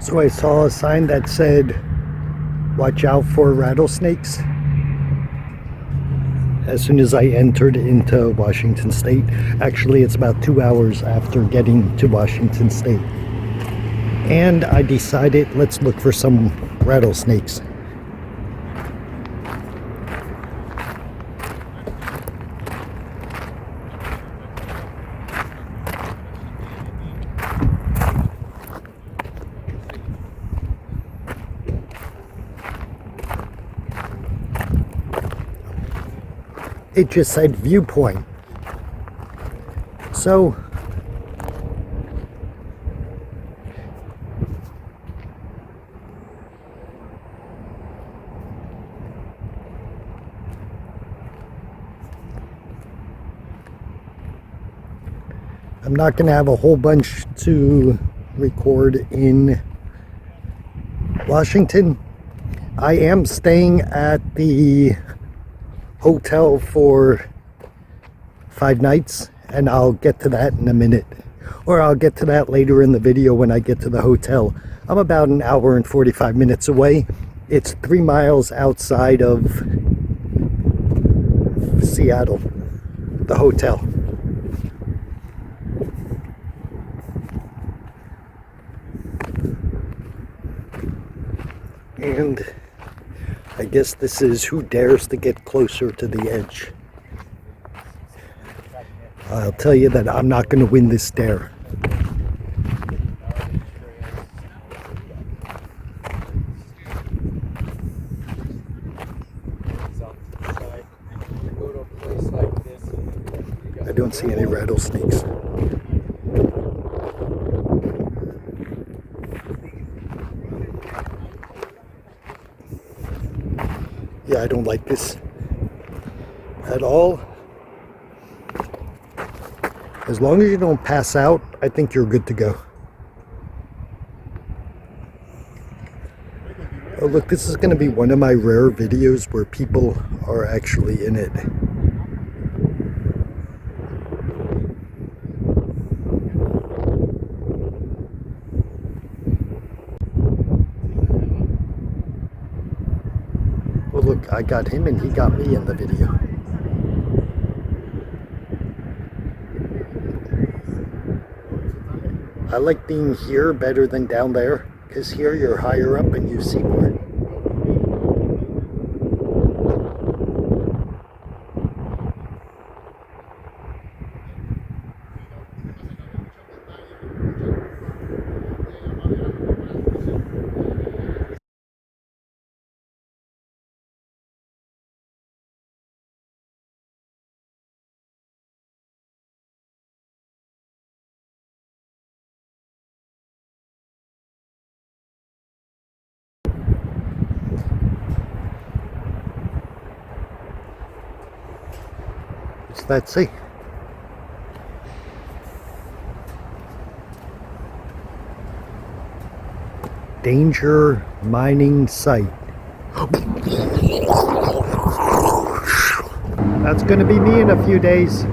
So I saw a sign that said, "Watch out for rattlesnakes," as soon as I entered into Washington State. Actually, it's about 2 hours after getting to Washington State. And I decided, let's look for some rattlesnakes. It just said viewpoint. So I'm not going to have a whole bunch to record in Washington. I am staying at the hotel for 5 nights, and I'll get to that in a minute, or I'll get to that later in the video when I get to the hotel. I'm about an hour and 45 minutes away. It's 3 miles outside of Seattle, the hotel. And I guess this is who dares to get closer to the edge. I'll tell you that I'm not going to win this dare. I don't see any rattlesnakes. Yeah, I don't like this at all. As long as you don't pass out, I think you're good to go. Oh look, this is going to be one of my rare videos where people are actually in it. Oh look, I got him and he got me in the video. I like being here better than down there, because here you're higher up and you see more. Let's see. Danger mining site. That's going to be me in a few days.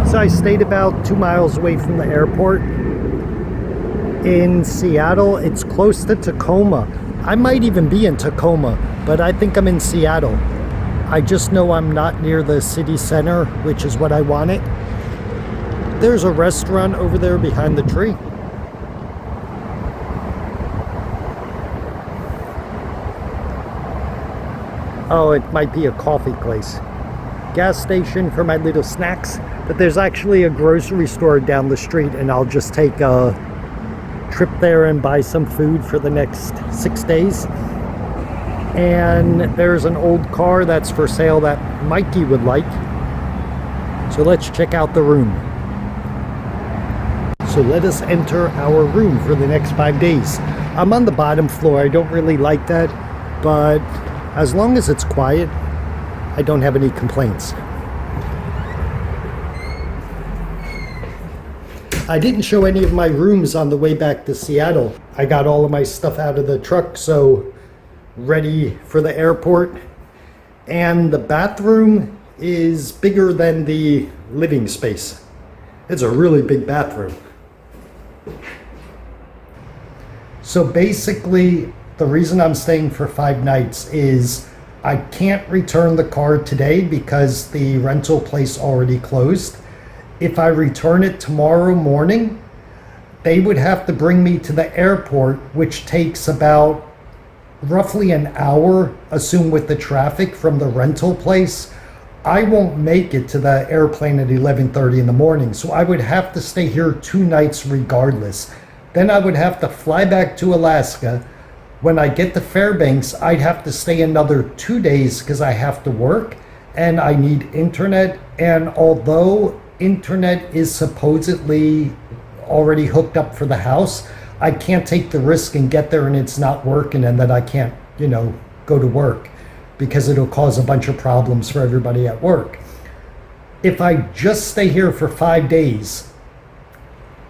So I stayed about 2 miles away from the airport in Seattle. It's close to Tacoma. I might even be in Tacoma, but I think I'm in Seattle. I just know I'm not near the city center, which is what I wanted. There's a restaurant over there behind the tree. Oh, it might be a coffee place. Gas station for my little snacks. But there's actually a grocery store down the street, and I'll just take a trip there and buy some food for the next 6 days. And there's an old car that's for sale that Mikey would like. So let's check out the room. So let us enter our room for the next 5 days. I'm on the bottom floor. I don't really like that, but as long as it's quiet, I don't have any complaints. I didn't show any of my rooms on the way back to Seattle. I got all of my stuff out of the truck, so ready for the airport. And the bathroom is bigger than the living space. It's a really big bathroom. So basically, the reason I'm staying for 5 nights is I can't return the car today because the rental place already closed. If I return it tomorrow morning, they would have to bring me to the airport, which takes about roughly an hour, assume with the traffic from the rental place. I won't make it to the airplane at 11:30 in the morning, so I would have to stay here 2 nights regardless. Then I would have to fly back to Alaska. When I get to Fairbanks, I'd have to stay another 2 days because I have to work and I need internet. And although internet is supposedly already hooked up for the house, I can't take the risk and get there and it's not working and then I can't, go to work because it'll cause a bunch of problems for everybody at work. If I just stay here for 5 days,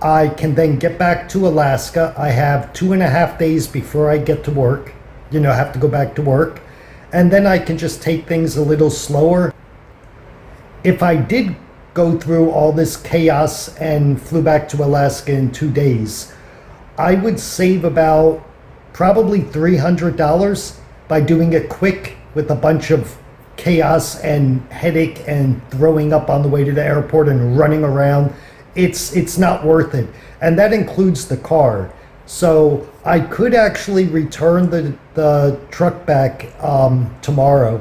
I can then get back to Alaska. I have 2.5 days before I get to work, have to go back to work. And then I can just take things a little slower. If I did go through all this chaos and flew back to Alaska in 2 days, I would save about probably $300 by doing it quick with a bunch of chaos and headache and throwing up on the way to the airport and running around. It's not worth it. And that includes the car. So I could actually return the truck back tomorrow,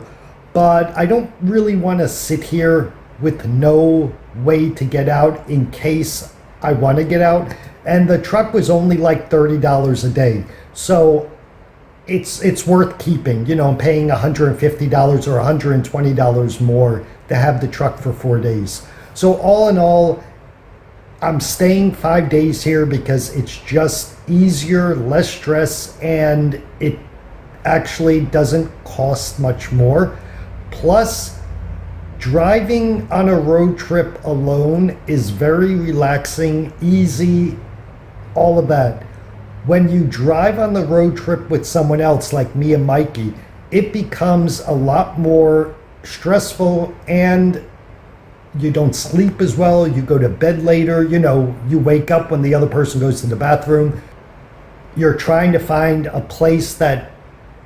but I don't really want to sit here with no way to get out in case I want to get out. And the truck was only like $30 a day. So it's worth keeping. I'm paying $150 or $120 more to have the truck for 4 days. So all in all, I'm staying 5 days here because it's just easier, less stress, and it actually doesn't cost much more. Plus, driving on a road trip alone is very relaxing, easy, all of that. When you drive on the road trip with someone else like me and Mikey, it becomes a lot more stressful and you don't sleep as well. You go to bed later. You wake up when the other person goes to the bathroom. You're trying to find a place that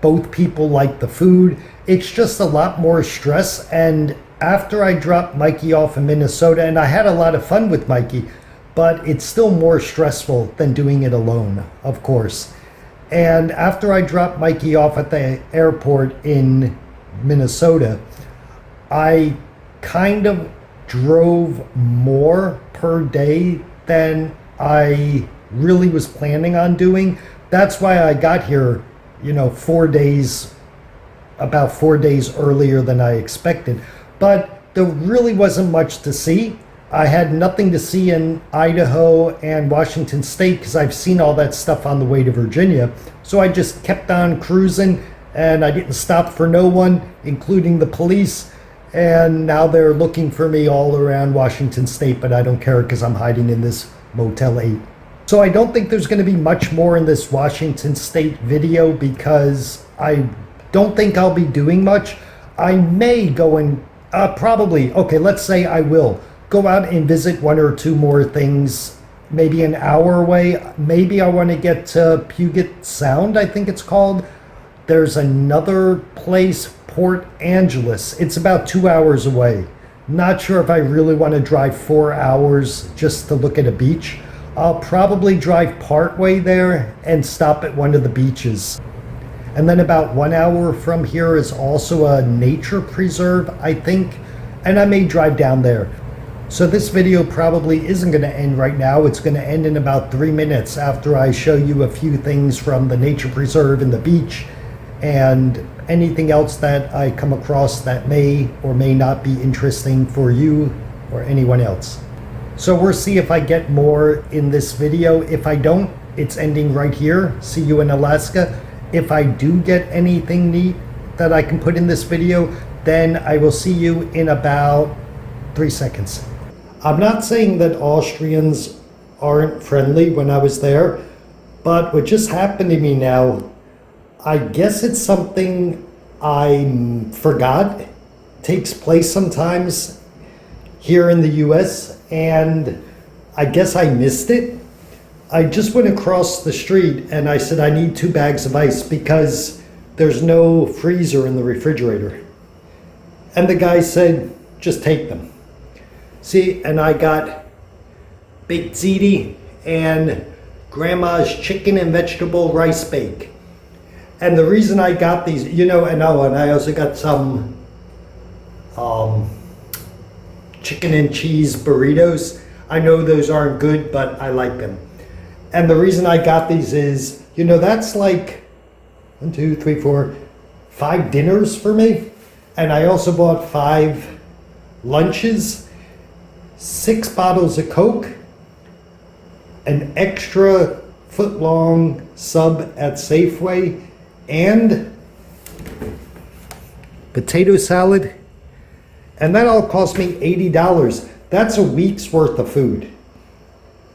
both people like the food. It's just a lot more stress. And after I dropped Mikey off in Minnesota, and I had a lot of fun with Mikey, but it's still more stressful than doing it alone, of course. And after I dropped Mikey off at the airport in Minnesota, I kind of drove more per day than I really was planning on doing. That's why I got here, 4 days, about 4 days earlier than I expected. But there really wasn't much to see. I had nothing to see in Idaho and Washington State because I've seen all that stuff on the way to Virginia. So I just kept on cruising and I didn't stop for no one, including the police. And now they're looking for me all around Washington State, but I don't care because I'm hiding in this Motel 8. So I don't think there's going to be much more in this Washington State video because I don't think I'll be doing much. I may go and let's say I will go out and visit 1 or 2 more things, maybe an hour away. Maybe I want to get to Puget Sound, I think it's called. There's another place, Port Angeles. It's about 2 hours away. Not sure if I really want to drive 4 hours just to look at a beach. I'll probably drive part way there and stop at one of the beaches. And then about 1 hour from here is also a nature preserve, I think, and I may drive down there. So this video probably isn't going to end right now. It's going to end in about 3 minutes after I show you a few things from the nature preserve and the beach and anything else that I come across that may or may not be interesting for you or anyone else. So we'll see if I get more in this video. If I don't, it's ending right here. See you in Alaska. If I do get anything neat that I can put in this video, then I will see you in about 3 seconds. I'm not saying that Austrians aren't friendly when I was there, but what just happened to me now, I guess it's something I forgot takes place sometimes here in the US, and I guess I missed it. I just went across the street and I said, I need 2 bags of ice because there's no freezer in the refrigerator. And the guy said, just take them. See, and I got baked ziti and grandma's chicken and vegetable rice bake. And the reason I got these, and I also got some chicken and cheese burritos. I know those aren't good, but I like them. And the reason I got these is, that's like 1, 2, 3, 4, 5 dinners for me. And I also bought 5 lunches, 6 bottles of Coke, an extra foot-long sub at Safeway, and potato salad. And that all cost me $80. That's a week's worth of food.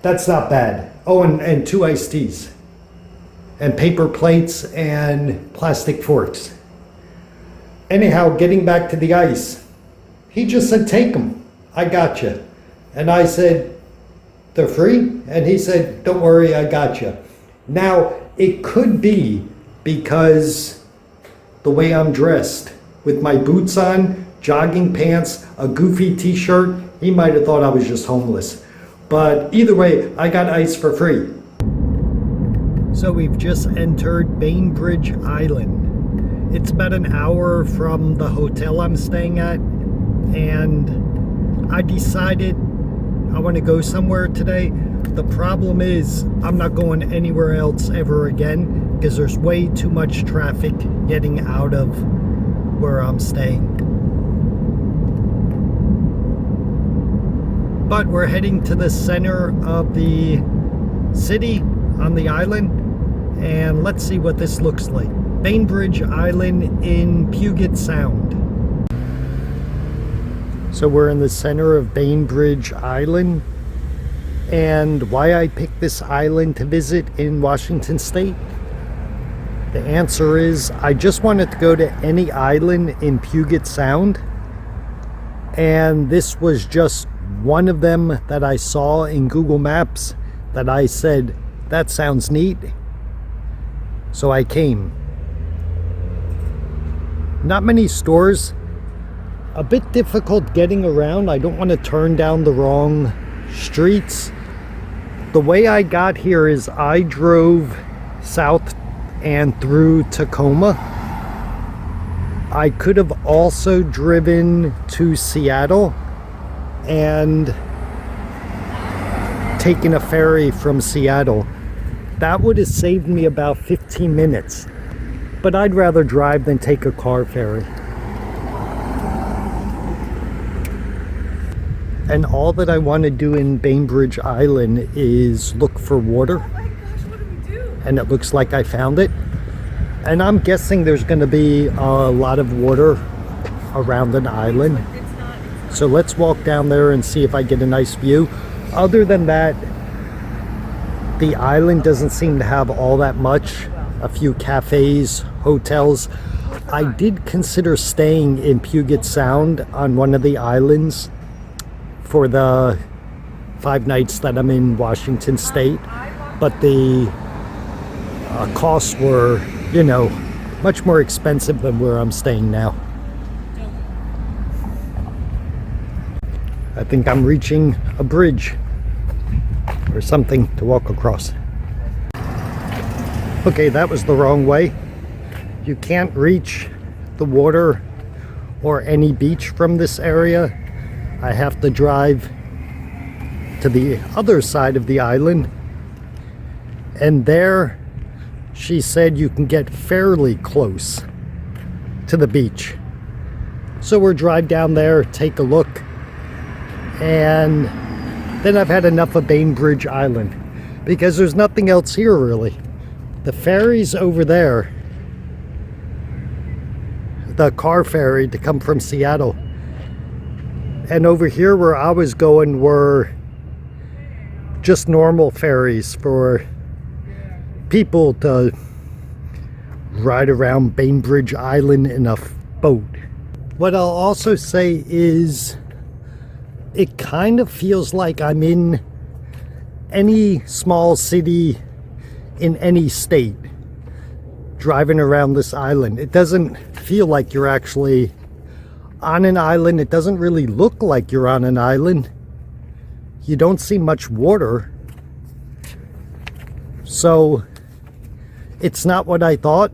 That's not bad. Oh, and 2 iced teas. And paper plates and plastic forks. Anyhow, getting back to the ice. He just said, take them. I got you. And I said, they're free? And he said, don't worry, I got you. Now, it could be because the way I'm dressed, with my boots on, jogging pants, a goofy t-shirt, he might have thought I was just homeless. But either way, I got ice for free. So we've just entered Bainbridge Island. It's about an hour from the hotel I'm staying at, and I decided I want to go somewhere today. The problem is I'm not going anywhere else ever again because there's way too much traffic getting out of where I'm staying. But we're heading to the center of the city on the island, and let's see what this looks like. Bainbridge Island in Puget Sound. So we're in the center of Bainbridge Island, and why I picked this island to visit in Washington State? The answer is I just wanted to go to any island in Puget Sound, and this was just one of them that I saw in Google Maps that I said, that sounds neat. So I came. Not many stores. A bit difficult getting around. I don't want to turn down the wrong streets. The way I got here is I drove south and through Tacoma. I could have also driven to Seattle and taken a ferry from Seattle. That would have saved me about 15 minutes. But I'd rather drive than take a car ferry. And all that I want to do in Bainbridge Island is look for water. Oh my gosh, what do we do? And it looks like I found it. And I'm guessing there's going to be a lot of water around an island. So let's walk down there and see if I get a nice view. Other than that, the island doesn't seem to have all that much. A few cafes, hotels. I did consider staying in Puget Sound on one of the islands for the 5 nights that I'm in Washington State, but the costs were, much more expensive than where I'm staying now. I think I'm reaching a bridge or something to walk across. Okay, that was the wrong way. You can't reach the water or any beach from this area. I have to drive to the other side of the island, and there she said you can get fairly close to the beach. So we'll drive down there, take a look, and then I've had enough of Bainbridge Island because there's nothing else here really. The ferry's over there, the car ferry to come from Seattle. And over here where I was going were just normal ferries for people to ride around Bainbridge Island in a boat. What I'll also say is it kind of feels like I'm in any small city in any state driving around this island. It doesn't feel like you're actually on an island. It doesn't really look like you're on an island. You don't see much water. So it's not what I thought,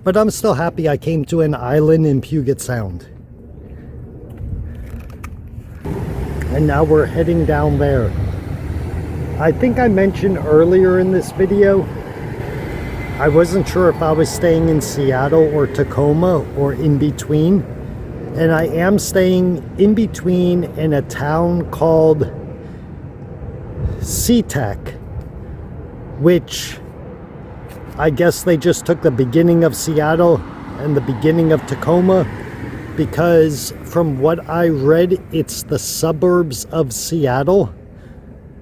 but I'm still happy I came to an island in Puget Sound. And now we're heading down there. I think I mentioned earlier in this video, I wasn't sure if I was staying in Seattle or Tacoma or in between. And I am staying in between in a town called SeaTac, which I guess they just took the beginning of Seattle and the beginning of Tacoma, because from what I read, it's the suburbs of Seattle,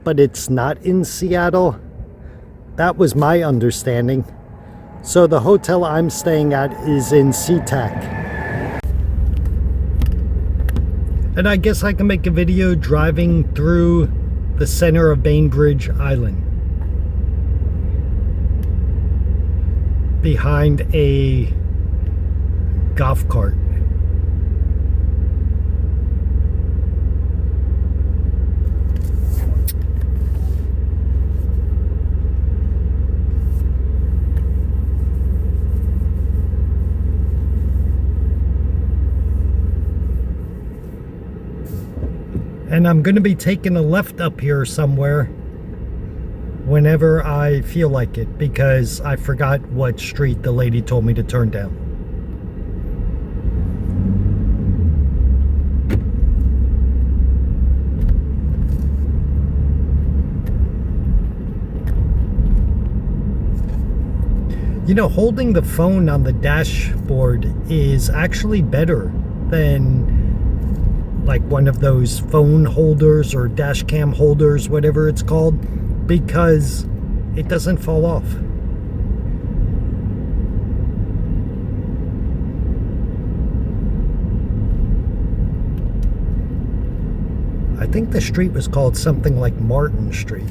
but it's not in Seattle. That was my understanding. So the hotel I'm staying at is in SeaTac. And I guess I can make a video driving through the center of Bainbridge Island, behind a golf cart. And I'm going to be taking a left up here somewhere whenever I feel like it, because I forgot what street the lady told me to turn down. You know, holding the phone on the dashboard is actually better than like one of those phone holders or dash cam holders, whatever it's called, because it doesn't fall off. I think the street was called something like Martin Street.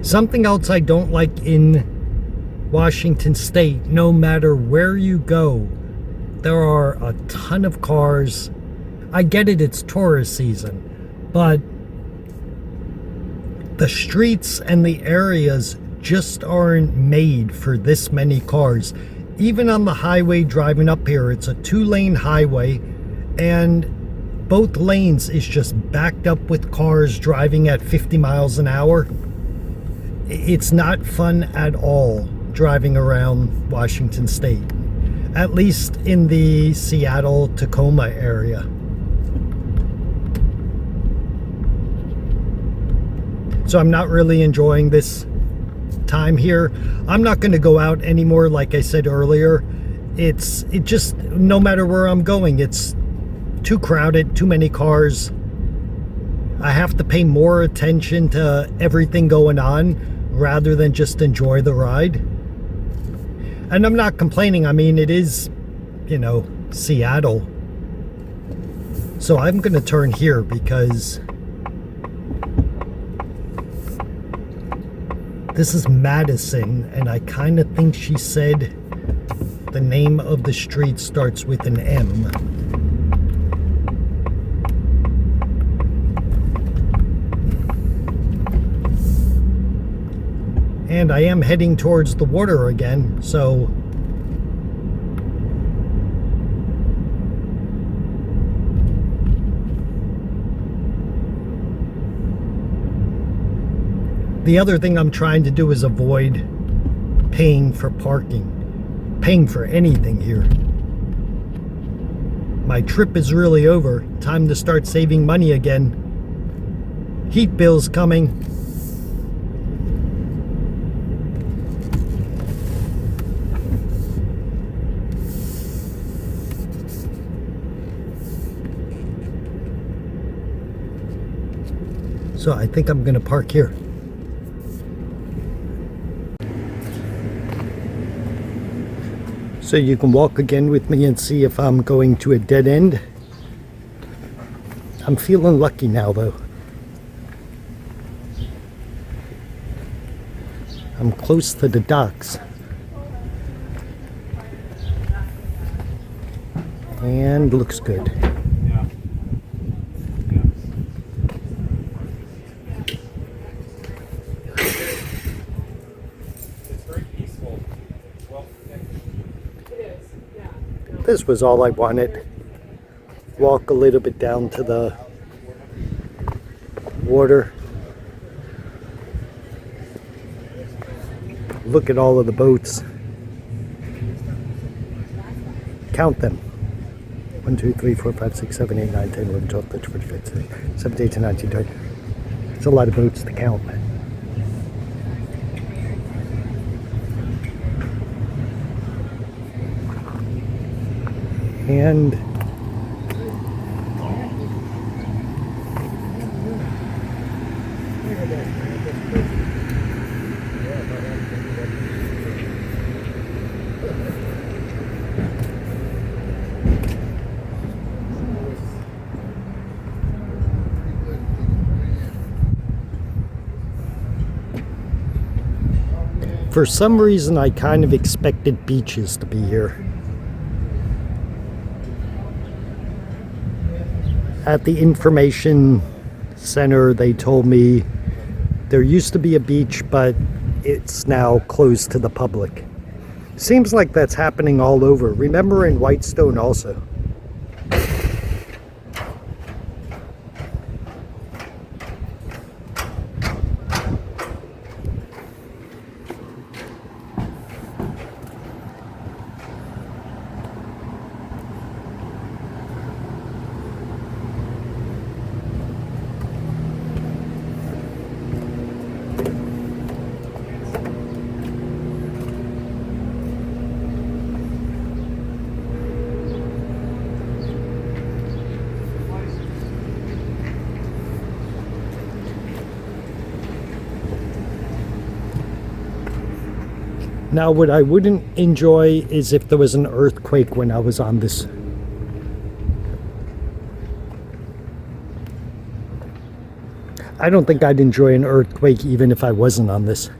Something else I don't like in Washington State, no matter where you go, there are a ton of cars. I get it, it's tourist season, but the streets and the areas just aren't made for this many cars. Even on the highway driving up here, it's a 2-lane highway, and both lanes is just backed up with cars driving at 50 miles an hour. It's not fun at all driving around Washington State, at least in the Seattle, Tacoma area. So I'm not really enjoying this time here. I'm not going to go out anymore, like I said earlier. It just, no matter where I'm going, it's too crowded, too many cars. I have to pay more attention to everything going on rather than just enjoy the ride. And I'm not complaining. I mean, it is, you know, Seattle. So I'm going to turn here because this is Madison, and I kind of think she said the name of the street starts with an M. And I am heading towards the water again, so the other thing I'm trying to do is avoid paying for parking, paying for anything here. My trip is really over. Time to start saving money again. Heat bill's coming. So I think I'm going to park here. So you can walk again with me and see if I'm going to a dead end. I'm feeling lucky now though. I'm close to the docks. And looks good. This was all I wanted. Walk a little bit down to the water. Look at all of the boats. Count them. 1, 2, 3, 4, 5, 6, 7, 8, 9, 10, 11, 12, 13, 14, 15, 16, 17, 18, 19, 20. It's a lot of boats to count. And for some reason I kind of expected beaches to be here. At the information center, they told me there used to be a beach, but it's now closed to the public. Seems like that's happening all over. Remember in Whitestone also. Now, what I wouldn't enjoy is if there was an earthquake when I was on this. I don't think I'd enjoy an earthquake even if I wasn't on this.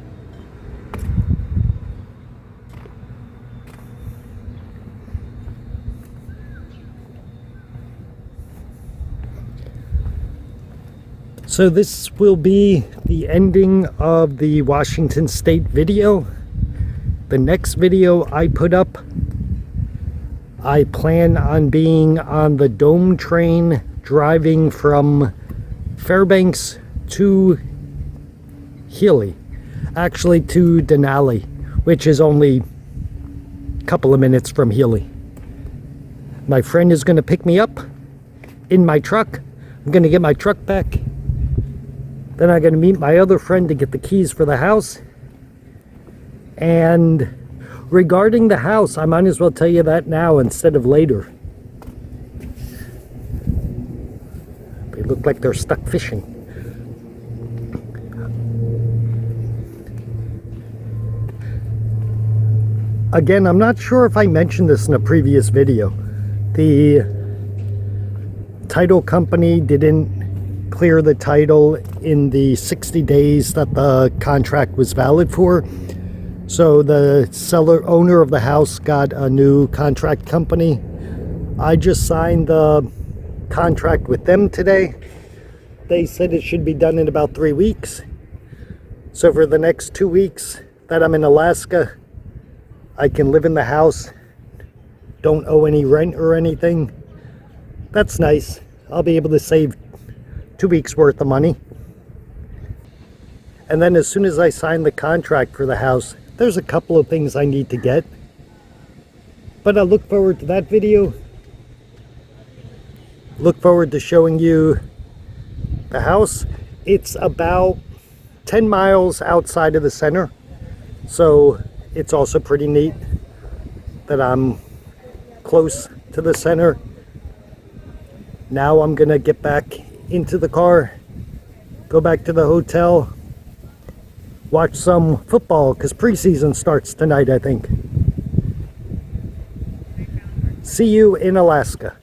So this will be the ending of the Washington State video. The next video I put up, I plan on being on the Dome train driving from Fairbanks to Healy, actually to Denali, which is only a couple of minutes from Healy. My friend is going to pick me up in my truck. I'm going to get my truck back. Then I'm going to meet my other friend to get the keys for the house. And regarding the house, I might as well tell you that now instead of later. They look like they're stuck fishing. Again, I'm not sure if I mentioned this in a previous video. The title company didn't clear the title in the 60 days that the contract was valid for. So the owner of the house got a new contract company. I just signed the contract with them today. They said it should be done in about 3 weeks. So for the next 2 weeks that I'm in Alaska, I can live in the house, don't owe any rent or anything. That's nice. I'll be able to save 2 weeks worth of money. And then as soon as I sign the contract for the house, there's a couple of things I need to get. But I look forward to that video. Look forward to showing you the house. It's about 10 miles outside of the center. So it's also pretty neat that I'm close to the center. Now I'm gonna get back into the car, go back to the hotel, watch some football because preseason starts tonight, I think. See you in Alaska.